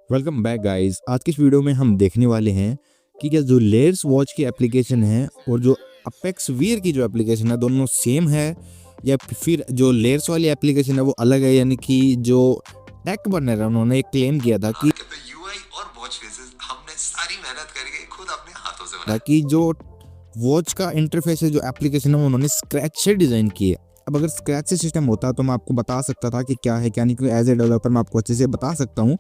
Welcome back guys. आज की इस वीडियो में हम देखने वाले हैं कि क्या जो लेयर्स वॉच की एप्लीकेशन है और जो अपेक्स वीर की जो एप्लीकेशन है दोनों सेम है या फिर जो लेयर्स वाली एप्लीकेशन है वो अलग है। यानी कि जो टेक बर्नर है उन्होंने एक क्लेम किया था कि यूआई और वॉच फेसेस हमने सारी मेहनत करके खुद अपने हाथों से बनाए। कि जो वॉच का इंटरफेस है जो एप्लीकेशन है वो उन्होंने स्क्रैच से डिज़ाइन की है। अब अगर स्क्रैच से सिस्टम होता तो मैं आपको बता सकता था कि क्या है क्या नहीं। एज ए डेवलपर मैं आपको अच्छे से बता सकता हूँ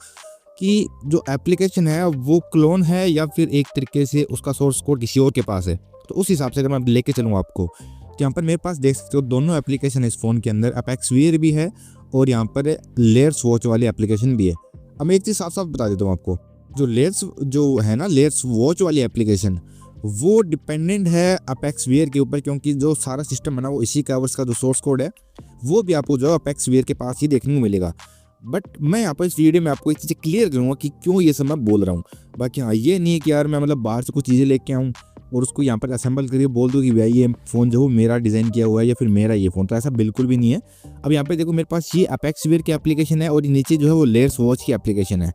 कि जो एप्लीकेशन है वो क्लोन है या फिर एक तरीके से उसका सोर्स कोड किसी और के पास है। तो उस हिसाब से अगर मैं लेके चलूँ आपको तो यहाँ पर मेरे पास देख सकते हो दोनों एप्लीकेशन है इस फ़ोन के अंदर। अपेक्स वीयर भी है और यहाँ पर लेयर्स वॉच वाली एप्लीकेशन भी है। अब मैं एक चीज़ साफ साफ बता देता हूँ आपको, जो लेयर्स जो है ना लेयर्स वॉच वाली एप्लीकेशन वो डिपेंडेंट है अपेक्स वीयर के ऊपर, क्योंकि जो सारा सिस्टम है ना वो इसी का उसका जो सोर्स कोड है वो भी आपको जो अपेक्स वीयर के पास ही देखने को मिलेगा। बट मैं यहाँ पर इस वीडियो में आपको एक चीज़ क्लियर करूँगा कि क्यों ये सब मैं बोल रहा हूँ। बाकी हाँ, ये नहीं है कि यार मैं मतलब बाहर से कुछ चीज़ें लेके आऊँ और उसको यहाँ पर असेंबल करके बोल दूँ कि भाई ये फ़ोन जो मेरा डिज़ाइन किया हुआ है या फिर मेरा ये फ़ोन, तो ऐसा बिल्कुल भी नहीं है। अब यहाँ पे देखो मेरे पास ये अपेक्स वीयर की एप्लीकेशन है और नीचे जो है वो लेयर्स वॉच की एप्लीकेशन है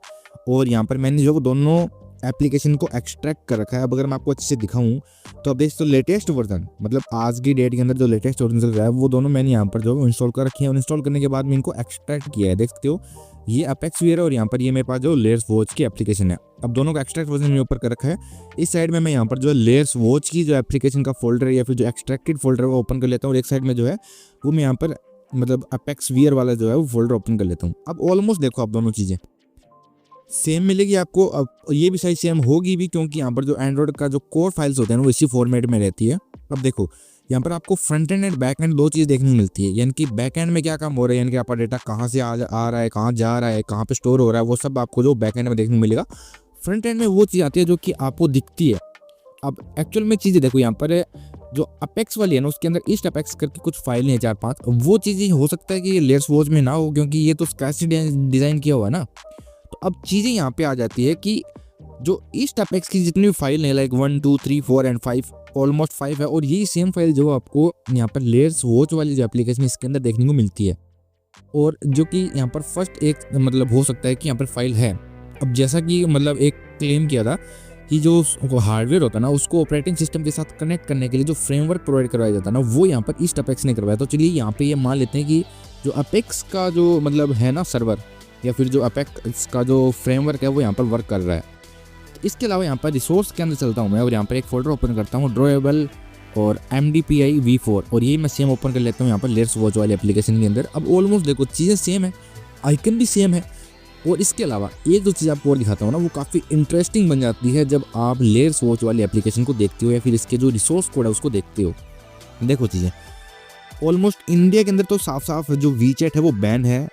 और यहाँ पर मैंने जो दोनों एप्लीकेशन को एक्सट्रैक्ट कर रखा है। अब अगर मैं आपको अच्छे से दिखाऊं तो आप देख सकते हो लेटेस्ट वर्जन, मतलब आज की डेट के अंदर जो लेटेस्ट वर्जन चल रहा है वो दोनों मैंने यहाँ पर जो इंस्टॉल कर रखे हैं और इंस्टॉल करने के बाद मैं इनको एक्सट्रैक्ट किया है। देख सकते हो ये अपेक्स वीयर है और यहाँ पर ये मेरे पास जो लेयर्स वॉच की एप्लीकेशन है। अब दोनों का एक्सट्रैक्ट वर्जन मेरे ऊपर कर रखा है। इस साइड में मैं यहाँ पर जो लेयर्स वॉच की जो एप्लीकेशन का फोल्डर है या फिर जो एक्सट्रैक्टेड फोल्डर है वो ओपन कर लेता हूँ और एक साइड में जो है वो मैं यहाँ पर मतलब अपेक्स वीयर वाला जो है वो फोल्डर ओपन कर लेता हूँ। अब ऑलमोस्ट देखो आप दोनों चीज़ें सेम मिलेगी आपको। अब ये भी साइज सेम होगी भी, क्योंकि यहाँ पर जो एंड्रॉइड का जो कोर फाइल्स होते हैं वो इसी फॉर्मेट में रहती है। अब देखो यहाँ पर आपको फ्रंट एंड बैक एंड दो चीज़ देखने को मिलती है। यानी कि बैक एंड में क्या काम हो रहा है, यानी कि आपका डेटा कहाँ से आ रहा है, कहाँ जा रहा है, कहाँ पे स्टोर हो रहा है, वो सब आपको जो बैक एंड में देखने को मिलेगा। फ्रंट एंड में वो चीज़ आती है जो कि आपको दिखती है। अब एक्चुअल में चीज़ें देखो यहाँ पर जो अपेक्स वाली है ना उसके अंदर ईस्ट अपेक्स करके कुछ फाइलें हैं 4-5, वो चीज़ें हो सकता है कि लेयर्स वॉच में ना हो क्योंकि ये तो स्क्रैच से डिज़ाइन किया हुआ है ना। तो अब चीज़ें यहाँ पे आ जाती है कि जो ईस्ट अपेक्स की जितनी भी फाइल है लाइक 1 2 3 4 एंड 5 ऑलमोस्ट 5 है और यही सेम फाइल जो आपको यहाँ पर लेयर्स वॉच वाली जो एप्लीकेशन इसके अंदर देखने को मिलती है और जो कि यहाँ पर फर्स्ट एक मतलब हो सकता है कि यहाँ पर फाइल है। अब जैसा कि मतलब एक क्लेम किया था कि जो हार्डवेयर होता है ना उसको ऑपरेटिंग सिस्टम के साथ कनेक्ट करने के लिए जो फ्रेमवर्क प्रोवाइड करवाया जाता है ना वो यहाँ पर ईस्ट अपेक्स ने करवाया। तो चलिए यहाँ पे ये मान लेते हैं कि जो अपेक्स का जो मतलब है ना सर्वर या फिर जो अपेक्स का जो फ्रेमवर्क है वो यहाँ पर वर्क कर रहा है। इसके अलावा यहाँ पर रिसोर्स के अंदर चलता हूँ मैं और यहाँ पर एक फोल्डर ओपन करता हूँ ड्रॉएबल और MDPI V4 और यही मैं सेम ओपन कर लेता हूँ यहाँ पर लेयर्स वॉच वाली एप्लीकेशन के अंदर। अब ऑलमोस्ट देखो चीज़ें सेम है, आइकन भी सेम है और इसके अलावा एक जो चीज़ आपको और दिखाता हूँ ना वो काफ़ी इंटरेस्टिंग बन जाती है जब आप लेयर्स वॉच वाली एप्लीकेशन को देखते हो या फिर इसके जो रिसोर्स कोड है उसको देखते हो। देखो चीज़ें ऑलमोस्ट इंडिया के अंदर तो साफ साफ जो वीचैट है वो बैन है।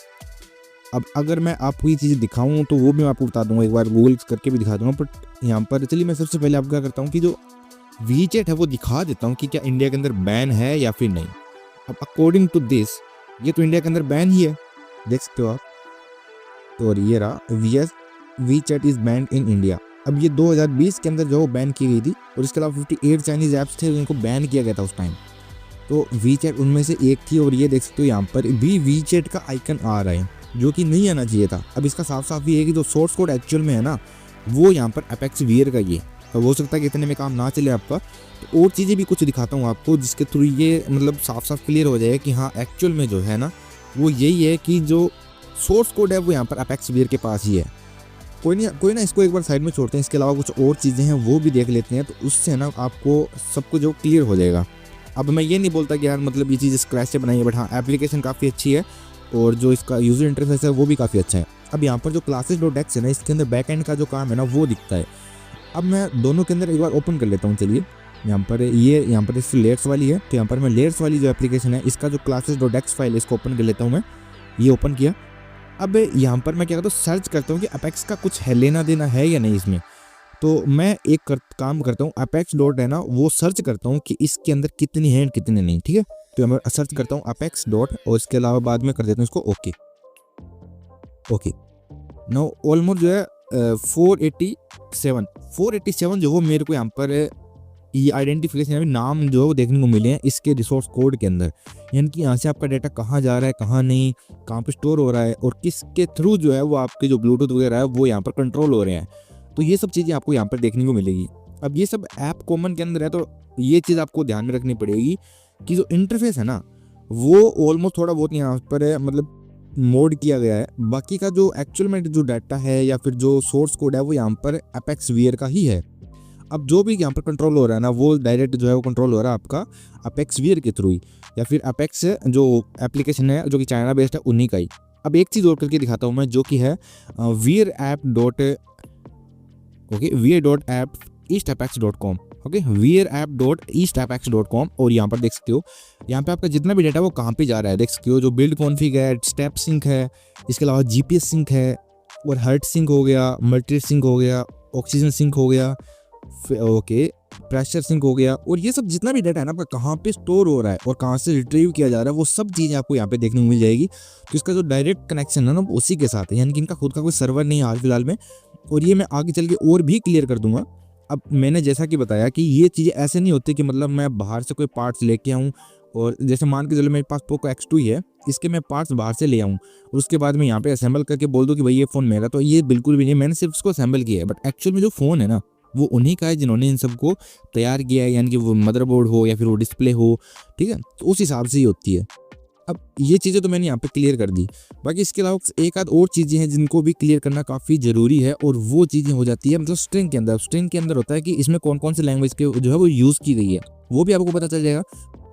अब अगर मैं आपको ये चीज़ें दिखाऊं तो वो भी मैं आपको बता दूंगा, एक बार गूगल करके भी दिखा दूंगा। बट यहाँ पर चलिए मैं सबसे पहले आपको क्या करता हूँ कि जो वीचैट है वो दिखा देता हूँ कि क्या इंडिया के अंदर बैन है या फिर नहीं। अब अकॉर्डिंग टू दिस ये तो इंडिया के अंदर बैन ही है, देख सकते हो आप। तो और ये रहा WeChat is ban in India. अब ये 2020 के अंदर जो बैन की गई थी और इसके अलावा 58 चाइनीज़ ऐप्स थे जिनको बैन किया गया था उस टाइम, तो वीचैट उनमें से एक थी। और ये देख सकते हो यहाँ पर भी वीचैट का आइकन आ रहा है जो कि नहीं आना चाहिए था। अब इसका साफ साफ ये है कि जो सोर्स कोड एक्चुअल में है ना वो यहाँ पर अपेक्स वीयर का ये तो हो सकता है कि इतने में काम ना चले आपका। तो और चीज़ें भी कुछ दिखाता हूँ आपको जिसके थ्रू ये मतलब साफ साफ क्लियर हो जाए कि हाँ एक्चुअल में जो है ना वो यही है कि जो सोर्स कोड है वो यहाँ पर अपेक्स वीयर के पास ही है। कोई ना इसको एक बार साइड में छोड़ते हैं। इसके अलावा कुछ और चीज़ें हैं वो भी देख लेते हैं तो उससे ना आपको सब कुछ जो क्लियर हो जाएगा। अब मैं ये नहीं बोलता कि यार मतलब ये चीज़ स्क्रैच से बनाई है, बट हाँ एप्लीकेशन काफ़ी अच्छी है और जो इसका यूज़र इंटरफेस है वो भी काफ़ी अच्छा है। अब यहाँ पर जो classes.txt है ना इसके अंदर बैक एंड का जो काम है ना वो दिखता है। अब मैं दोनों के अंदर एक बार ओपन कर लेता हूँ। चलिए यहाँ पर इस लेयर्स वाली है तो यहाँ पर मैं लेयर्स वाली जो एप्लीकेशन है इसका जो classes.txt फाइल है इसको ओपन कर लेता हूँ मैं। ये ओपन किया। अब यहाँ पर मैं क्या करता हूँ सर्च करता हूँ कि अपेक्स का कुछ है लेना देना है या नहीं इसमें। तो मैं एक काम करता हूँ अपेक्स डॉट है ना वो सर्च करता हूँ कि इसके अंदर कितनी है कितनी नहीं, ठीक है। तो मैं सर्च करता हूँ अपेक्स डॉट और इसके अलावा बाद में कर देता हूँ इसको ओके नो ऑलमोस्ट जो है 487 जो वो मेरे को यहाँ पर ये आइडेंटिफिकेशन यानी नाम जो है वो देखने को मिले हैं इसके रिसोर्स कोड के अंदर, यानी कि यहाँ से आपका डाटा कहाँ जा रहा है, कहाँ नहीं, कहाँ पे स्टोर हो रहा है और किसके थ्रू जो है वो आपके जो ब्लूटूथ वगैरह है वो यहाँ पर कंट्रोल हो रहे हैं। तो ये सब चीज़ें आपको यहाँ पर देखने को मिलेगी। अब ये सब ऐप कॉमन के अंदर है, तो ये चीज़ आपको ध्यान में रखनी पड़ेगी कि जो इंटरफेस है ना वो ऑलमोस्ट थोड़ा बहुत यहाँ पर है, मतलब मोड किया गया है। बाकी का जो एक्चुअल में जो डाटा है या फिर जो सोर्स कोड है वो यहाँ पर अपेक्स वीयर का ही है। अब जो भी यहाँ पर कंट्रोल हो रहा है ना वो डायरेक्ट जो है वो कंट्रोल हो रहा है आपका अपेक्स वीयर के थ्रू ही, या फिर अपेक्स जो एप्लीकेशन है जो कि चाइना बेस्ड है उन्हीं का ही। अब एक चीज़ और करके दिखाता हूँ मैं, जो कि है वीयर ऐप डॉट वीयर.app eastapex.com। Okay, wearapp.eastapex.com। और यहाँ पर देख सकते हो यहाँ पे आपका जितना भी डाटा वो कहाँ पे जा रहा है देख सकते हो। जो बिल्ड कॉन्फ़िग है, स्टेप सिंक है, इसके अलावा जीपीएस सिंक है और हर्ट सिंक हो गया, मल्टी सिंक हो गया, ऑक्सीजन सिंक हो गया, ओके प्रेशर सिंक हो गया। और ये सब जितना भी डाटा है ना आपका कहाँ पे स्टोर हो रहा है और कहाँ से रिट्रीव किया जा रहा है वो सब चीज़ें आपको यहाँ पे देखने को मिल जाएगी। तो इसका जो डायरेक्ट कनेक्शन है ना उसी के साथ है, यानी कि इनका खुद का कोई सर्वर नहीं है हाल फिलहाल में। और ये मैं आगे चल के और भी क्लियर कर दूंगा। अब मैंने जैसा कि बताया कि ये चीज़ें ऐसे नहीं होती कि मतलब मैं बाहर से कोई पार्ट्स लेके आऊँ और जैसे मान के चलो मेरे पास पोको X2 ही है, इसके मैं पार्ट्स बाहर से ले आऊँ और उसके बाद मैं यहाँ पे असेंबल करके बोल दूँ कि भाई ये फ़ोन मेरा, तो ये बिल्कुल भी नहीं। मैंने सिर्फ उसको असेंबल किया है, बट एक्चुअल में जो फ़ोन है ना वो उन्हीं का है जिन्होंने इन सबको तैयार किया है, यानी कि वो मदरबोर्ड हो या फिर वो डिस्प्ले हो, ठीक है, तो उस हिसाब से ही होती है। अब ये चीज़ें तो मैंने यहाँ पे क्लियर कर दी। बाकी इसके अलावा एक आध और चीज़ें हैं जिनको भी क्लियर करना काफ़ी ज़रूरी है, और वो चीज़ें हो जाती है मतलब स्ट्रिंग के अंदर। स्ट्रिंग के अंदर होता है कि इसमें कौन कौन से लैंग्वेज के जो है वो यूज़ की गई है, वो भी आपको पता चल जाएगा।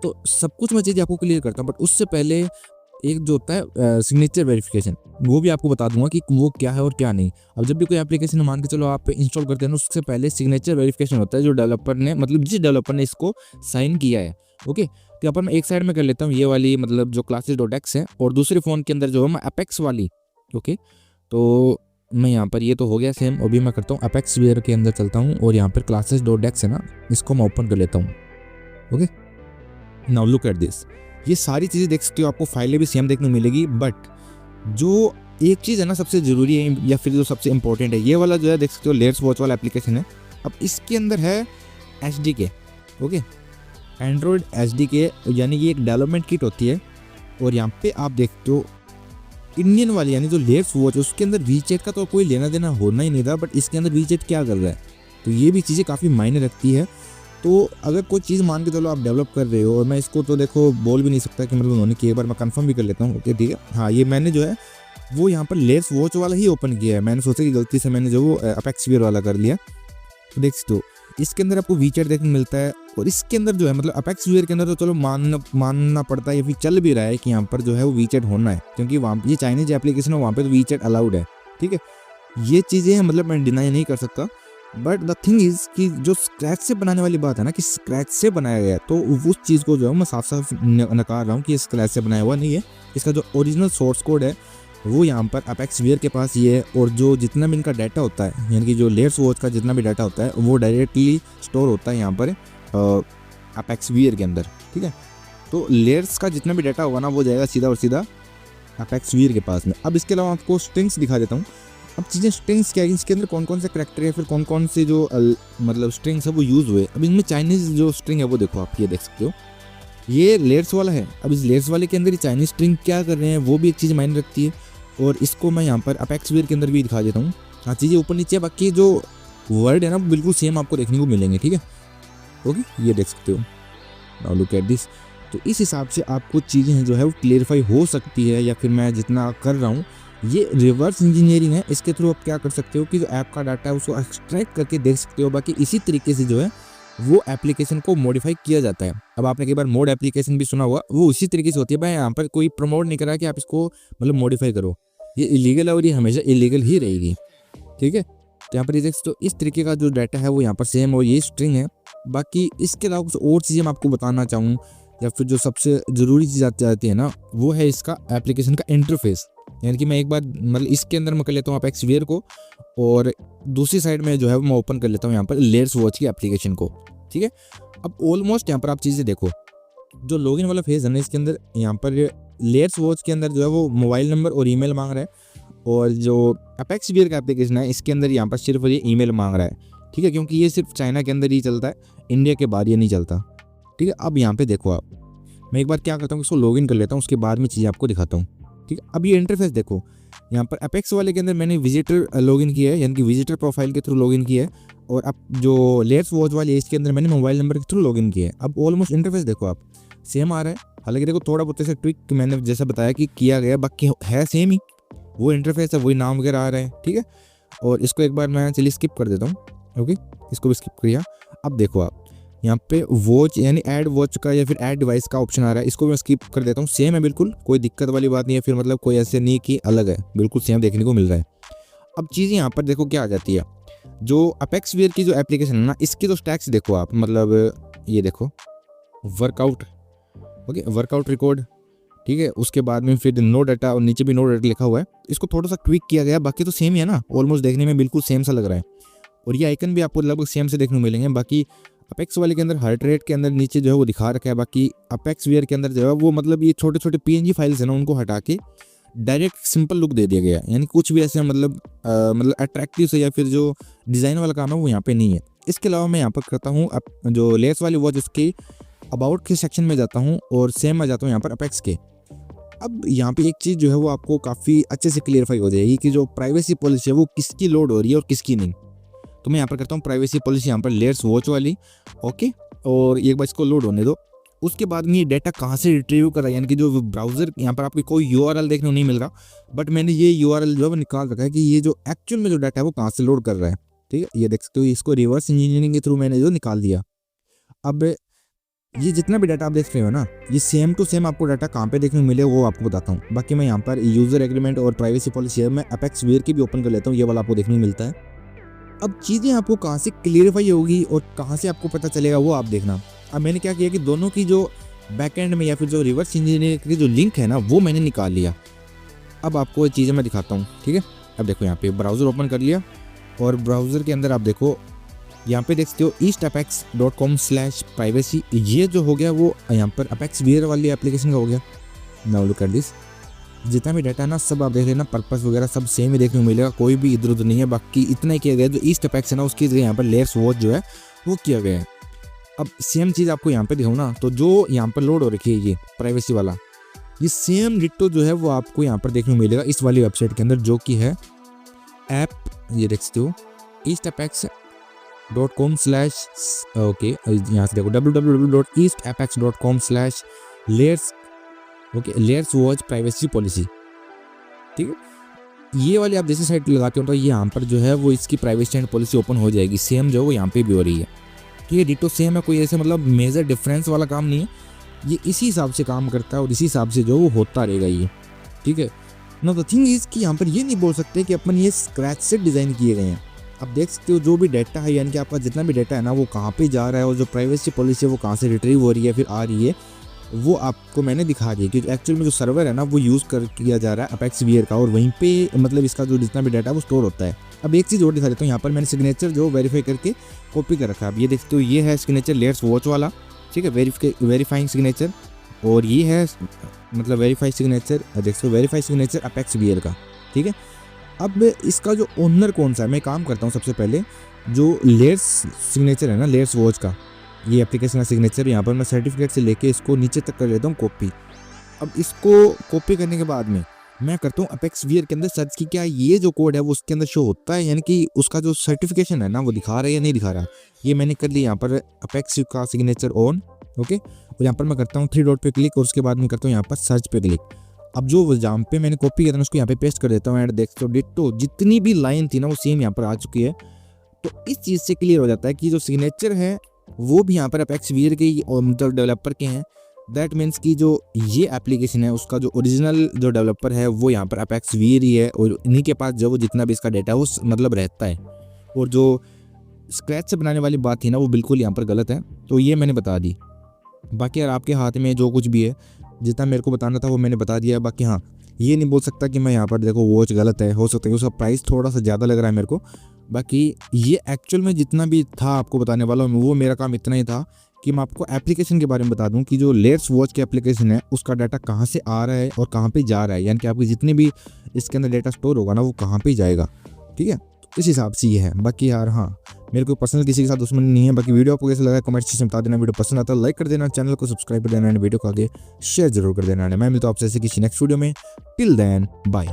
तो सब कुछ मैं चीज़ें आपको क्लियर करता हूँ, बट उससे पहले एक जो होता है सिग्नेचर वेरिफिकेशन, वो भी आपको बता दूंगा कि वो क्या है और क्या नहीं। अब जब भी कोई एप्लीकेशन मान के चलो आप इंस्टॉल करते हैं ना, उससे पहले सिग्नेचर वेरिफिकेशन होता है जो डेवलपर ने मतलब जिस डेवलपर ने इसको साइन किया है। ओके, तो अपन मैं एक साइड में कर लेता हूँ ये वाली मतलब जो classes.x है, और दूसरे फ़ोन के अंदर जो है मैं अपेक्स वाली। ओके, तो मैं यहाँ पर ये तो हो गया सेम, अभी मैं करता हूँ अपेक्स वेयर के अंदर चलता हूँ और यहाँ पर classes.x है ना, इसको मैं ओपन कर लेता हूँ। Okay, now look at this. ये सारी चीज़ें देख सकते हो, आपको फाइलें भी सेम देखने को मिलेगी, बट जो एक चीज़ है ना सबसे ज़रूरी है या फिर जो सबसे इंपॉर्टेंट है, ये वाला जो है देख सकते हो लेट्स वॉच वाला एप्लीकेशन है। अब इसके अंदर है SDK। ओके, एंड्रॉयड SDK, यानी ये एक डेवलपमेंट किट होती है। और यहाँ पे आप देखते हो इंडियन वाली यानी जो लेट्स वॉच, उसके अंदर वीचैट का तो कोई लेना देना होना ही नहीं था, बट इसके अंदर वीचैट क्या कर रहा है, तो ये भी चीज़ें काफ़ी मायने रखती है। तो अगर कोई चीज़ मान के चलो आप डेवलप कर रहे हो, और मैं इसको तो देखो बोल भी नहीं सकता कि मतलब उन्होंने की, एक बार मैं कंफर्म भी कर लेता हूँ। ओके ठीक है, हाँ ये मैंने जो है वो यहाँ पर लेट्स वॉच वाला ही ओपन किया है। मैंने सोचा कि गलती से मैंने जो वो अपेक्स वीयर वाला कर लिया। तो देख सकते हो इसके अंदर आपको वीचैट देखने मिलता है, और इसके अंदर जो है मतलब अपेक्स वीयर के अंदर तो चलो मानना पड़ता है या फिर चल भी रहा है कि यहाँ पर जो है वो वीचैट होना है, क्योंकि वहाँ ये चाइनीज एप्लीकेशन है, वहाँ पे तो वीचैट अलाउड है। ठीक है, ये चीज़ें हैं मतलब मैं डिनाई नहीं कर सकता। बट द थिंग इज़ कि जो स्क्रैच से बनाने वाली बात है ना कि स्क्रैच से बनाया गया है, तो उस चीज़ को जो है मैं साफ साफ नकार रहा हूँ कि ये स्क्रैच से बनाया हुआ नहीं है। इसका जो ओरिजिनल सोर्स कोड है वो यहाँ पर अपेक्स वीयर के पास ये है, और जो जितना भी इनका डाटा होता है यानी कि जो लेट्स वॉच का जितना भी डाटा होता है वो डायरेक्टली स्टोर होता है यहाँ पर अपेक्स वीयर के अंदर। ठीक है, तो लेट्स का जितना भी डाटा होगा ना वो जाएगा सीधा और सीधा अपेक्स वीयर के पास में। अब इसके अलावा आपको स्ट्रिंग्स दिखा देता हूँ। अब चीज़ें स्ट्रिंग्स क्या है, इसके अंदर कौन कौन से करैक्टर है, फिर कौन कौन से जो मतलब स्ट्रिंग्स है वो यूज़ हुए। अब इनमें चाइनीज़ जो स्ट्रिंग है वो देखो, आप ये देख सकते हो ये लेट्स वाला है। अब इस लेट्स वाले के अंदर ये चाइनीज़ स्ट्रिंग क्या कर रहे हैं वो भी एक चीज़ मायने रखती है, और इसको मैं यहाँ पर अपेक्स वीयर के अंदर भी दिखा देता हूँ। हाँ चीज़ें ऊपर नीचे, बाकी जो वर्ड है ना बिल्कुल सेम आपको देखने को मिलेंगे। ठीक है, ओके ये देख सकते हो, नाउ लुक एट दिस। तो इस हिसाब से आपको चीज़ें जो है वो क्लियरफाई हो सकती है, या फिर मैं जितना कर रहा हूँ ये रिवर्स इंजीनियरिंग है। इसके थ्रू आप क्या कर सकते हो कि जो ऐप का डाटा है उसको एक्सट्रैक्ट करके देख सकते हो। बाकी इसी तरीके से जो है वो एप्लीकेशन को मॉडिफाई किया जाता है। अब आपने कई बार मोड एप्लीकेशन भी सुना हुआ, वो उसी तरीके से होती है। भाई यहाँ पर कोई प्रमोट नहीं करा कि आप इसको मतलब मॉडिफाई करो, ये इलीगल है और ये हमेशा इलीगल ही रहेगी। ठीक है, तो यहाँ पर ये देख सकते हो इस तरीके का जो डाटा है वो यहाँ पर सेम और ये स्ट्रिंग है। बाकी इसके अलावा कुछ और चीज़ें मैं आपको बताना चाहूँ, या फिर जो सबसे ज़रूरी चीज़ आती है ना वो है इसका एप्लीकेशन का इंटरफेस। यानी कि मैं एक बार मतलब इसके अंदर मैं कर लेता हूँ अपेक्स वीयर को, और दूसरी साइड में जो है मैं ओपन कर लेता हूँ यहाँ पर लेट्स वॉच की एप्लीकेशन को। ठीक है, अब ऑलमोस्ट यहाँ पर आप चीज़ें देखो, जो लॉगिन वाला फेज है ना इसके अंदर यहाँ पर लेट्स वॉच के अंदर जो है वो मोबाइल नंबर और ईमेल मांग रहा है, और जो अपेक्स वीयर का एप्लीकेशन है इसके अंदर यहाँ पर सिर्फ ये ईमेल मांग रहा है। ठीक है, क्योंकि ये सिर्फ चाइना के अंदर ही चलता है, इंडिया के बाहर ये नहीं चलता। ठीक है, अब यहाँ पे देखो आप, मैं एक बार क्या करता हूँ, इसको लॉगिन कर लेता हूँ, उसके बाद में चीज़ें आपको दिखाता हूँ। ठीक है, अब ये इंटरफेस देखो, यहाँ पर अपेक्स वाले के अंदर मैंने विजिटर लॉगिन किया है, यानी कि विजिटर प्रोफाइल के थ्रू लॉगिन किया है, और अब जो लेट्स वॉच वाले इसके अंदर मैंने मोबाइल नंबर के थ्रू लॉगिन किया है। अब ऑलमोस्ट इंटरफेस देखो आप, सेम आ रहा है। हालांकि देखो थोड़ा बहुत ऐसे ट्विक मैंने जैसा बताया कि किया गया, बाकी है सेम ही, वो इंटरफेस है, वही नाम वगैरह आ रहा है। ठीक है, और इसको एक बार मैं चलिए स्किप कर देता हूँ। ओके, इसको भी स्किप किया। अब देखो आप, यहाँ पे वॉच यानी ऐड वॉच का या फिर ऐड डिवाइस का ऑप्शन आ रहा है, इसको मैं स्किप कर देता हूँ। सेम है बिल्कुल, कोई दिक्कत वाली बात नहीं है, फिर मतलब कोई ऐसे नहीं कि अलग है, बिल्कुल सेम देखने को मिल रहा है। अब चीज़ें यहाँ पर देखो क्या आ जाती है, जो अपेक्स वियर की जो एप्लीकेशन है ना, इसकी तो स्टैक्स देखो आप, मतलब ये देखो वर्कआउट, ओके, वर्कआउट रिकॉर्ड। ठीक है, उसके बाद में फिर नो डाटा, और नीचे भी नो डाटा लिखा हुआ है, इसको थोड़ा सा ट्विक किया गया, बाकी तो सेम ही है ना, ऑलमोस्ट देखने में बिल्कुल सेम सा लग रहा है। और ये आइकन भी आपको लगभग सेम से देखने को मिलेंगे। बाकी अपेक्स वाले के अंदर हार्ट रेट के अंदर नीचे जो है वो दिखा रखा है, बाकी अपेक्स वियर के अंदर जो है वो मतलब ये छोटे छोटे PNG फाइल्स है ना, उनको हटा के डायरेक्ट सिंपल लुक दे दिया गया है, यानी कुछ भी ऐसे मतलब अट्रैक्टिव से या फिर जो डिज़ाइन वाला काम है वो यहाँ पे नहीं है। इसके अलावा मैं यहाँ पर करता हूँ जो लेस वाली वॉच, उसके अबाउट के सेक्शन में जाता हूँ और सेम आ जाता हूँ यहाँ पर अपेक्स के। अब यहाँ पे एक चीज़ जो है वो आपको काफ़ी अच्छे से क्लियरफाई हो जाएगी कि जो प्राइवेसी पॉलिसी है वो किसकी लोड हो रही है और किसकी नहीं। तो मैं यहाँ पर करता हूँ प्राइवेसी पॉलिसी यहाँ पर लेट्स वॉच वाली, ओके, और एक बार इसको लोड होने दो। उसके बाद में ये डाटा कहाँ से रिट्रीव कर रहा है, यानी कि जो ब्राउज़र, यहाँ पर आपको कोई URL देखने को नहीं मिल रहा, बट मैंने ये URL जो है वो निकाल रखा है कि ये जो एक्चुअल में जो डाटा है वो कहाँ से लोड कर रहा है। ठीक है, ये देख सकते हो, इसको रिवर्स इंजीनियरिंग के थ्रू मैंने जो निकाल दिया। अब ये जितना भी डाटा आप देख रहे हो ना, ये सेम टू सेम आपको डाटा कहाँ पे देखने को मिले वो आपको बताता हूँ। बाकी मैं यहाँ पर यूज़र एग्रीमेंट और प्राइवेसी पॉलिसी है, मैं अपेक्स वियर की भी ओपन कर लेता हूँ, ये वाला आपको देखने को मिलता है। अब चीज़ें आपको कहाँ से क्लियरफाई होगी और कहाँ से आपको पता चलेगा वो आप देखना। अब मैंने क्या किया कि दोनों की जो बैकएंड में या फिर जो रिवर्स इंजीनियरिंग की जो लिंक है ना वो मैंने निकाल लिया। अब आपको ये चीज़ें मैं दिखाता हूँ। ठीक है, अब देखो यहाँ पे ब्राउज़र ओपन कर लिया, और ब्राउज़र के अंदर आप देखो यहाँ पे देख सकते हो eastapex.com/privacy, ये जो हो गया वो यहाँ पर अपेक्स वियर वाली एप्लीकेशन का हो गया। नाउ लुक एट दिस, जितना भी डाटा ना सब आप देख लेना, पर्पस वगैरह सब सेम ही देखने को मिलेगा, कोई भी इधर उधर नहीं है। बाकी इतना ही किया गया, जो ईस्ट अपेक्स है ना उसकी जगह यहाँ पर लेट्स वॉच जो है वो किया गया है। अब सेम चीज़ आपको यहाँ पे दिखाऊँ ना, तो जो यहाँ पर लोड हो रखी है ये प्राइवेसी वाला, ये सेम डिट्टो जो है वो आपको यहाँ पर देखने को मिलेगा इस वाली वेबसाइट के अंदर, जो कि है ऐप, ये देख सकते हो eastapex.com/ ओके, यहाँ से देखो www.eastapex.com/लेट्स वॉच प्राइवेसी पॉलिसी। ठीक है, ये वाली आप जैसे साइट लगाते हो तो ये यहाँ पर जो है वो इसकी प्राइवेसी एंड पॉलिसी ओपन हो जाएगी, सेम जो है वो यहाँ पे भी हो रही है। ठीक है, डिटो सेम है, कोई ऐसे मतलब मेजर डिफरेंस वाला काम नहीं है, ये इसी हिसाब से काम करता है और इसी हिसाब से जो वो होता रहेगा ये। ठीक है ना, द थिंग इज कि यहाँ पर ये नहीं बोल सकते कि अपन ये स्क्रैच से डिज़ाइन किए गए हैं। आप देख सकते हो जो भी डाटा है, यानी कि आपका जितना भी डाटा है ना वो कहाँ पे जा रहा है, और जो प्राइवेसी पॉलिसी है वो कहाँ से रिट्रीव हो रही है फिर आ रही है, वो आपको मैंने दिखा दी कि एक्चुअल में जो सर्वर है ना वो यूज़ किया जा रहा है अपेक्स वियर का, और वहीं पे मतलब इसका जो जितना भी डाटा है वो स्टोर होता है। अब एक चीज़ और दिखा देता हूँ, यहाँ पर मैंने सिग्नेचर जो वेरीफाई करके कॉपी कर रखा है। अब ये देखते हो, ये है सिग्नेचर लेट्स वॉच वाला, ठीक है, वेरीफाइंग सिग्नेचर, और ये है मतलब वेरीफाई सिग्नेचर, देखते हो वेरीफाई सिग्नेचर अपेक्स वियर का। ठीक है, अब इसका जो ओनर कौन सा है, मैं काम करता हूँ सबसे पहले जो लेट्स सिग्नेचर है ना, लेट्स वॉच का ये एप्लीकेशन का सिग्नेचर, यहाँ पर मैं सर्टिफिकेट से लेके इसको नीचे तक कर लेता हूँ कॉपी। अब इसको कॉपी करने के बाद में मैं करता हूँ अपेक्स वियर के अंदर सर्च की क्या ये जो कोड है वो उसके अंदर शो होता है, यानी कि उसका जो सर्टिफिकेशन है ना वो दिखा रहा है या नहीं दिखा रहा। ये मैंने कर लिया यहाँ पर अपेक्स का सिग्नेचर ऑन, ओके, और यहाँ पर मैं करता हूँ 3 डॉट पे क्लिक, और उसके बाद में करता हूँ यहाँ पर सर्च पे क्लिक। अब जो जहाँ पे मैंने कॉपी किया था उसको यहाँ पे पेस्ट कर देता हूँ, एंड देखते हो डिट्टो जितनी भी लाइन थी ना वो सेम यहाँ पर आ चुकी है। तो इस चीज़ से क्लियर हो जाता है कि जो सिग्नेचर है वो भी यहाँ पर अपेक्स वियर के मतलब डेवलपर के हैं। दैट मीन्स कि जो ये एप्लीकेशन है उसका जो ओरिजिनल जो डेवलपर है वो यहाँ पर अपेक्स वियर ही है, और इन्हीं के पास जो वो जितना भी इसका डाटा है वो मतलब रहता है। और जो स्क्रैच से बनाने वाली बात थी ना वो बिल्कुल यहाँ पर गलत है, तो ये मैंने बता दी। बाकी यार आपके हाथ में जो कुछ भी है, जितना मेरे को बताना था वो मैंने बता दिया। बाकी हाँ, ये नहीं बोल सकता कि मैं यहाँ पर देखो वॉच गलत है, हो सकता है उसका प्राइस थोड़ा सा ज़्यादा लग रहा है मेरे को। बाकी ये एक्चुअल में जितना भी था आपको बताने वाला वो मेरा काम इतना ही था कि मैं आपको एप्लीकेशन के बारे में बता दूं कि जो लेट्स वॉच की एप्लीकेशन है उसका डाटा कहाँ से आ रहा है और कहाँ पे जा रहा है, यानी कि आपकी जितने भी इसके अंदर डाटा स्टोर होगा ना वो कहाँ पे जाएगा। ठीक है, तो इस हिसाब से ये है। बाकी यार हाँ, मेरे को पर्सनल किसी के साथ दुश्मनी नहीं है। बाकी वीडियो आपको कैसा लगा कमेंट सेक्शन में बता देना। वीडियो पसंद आता है लाइक कर देना, चैनल को सब्सक्राइब कर देना, वीडियो को आगे शेयर जरूर कर देना। मैं मिलता हूं आपसे किसी नेक्स्ट वीडियो में। Till then bye.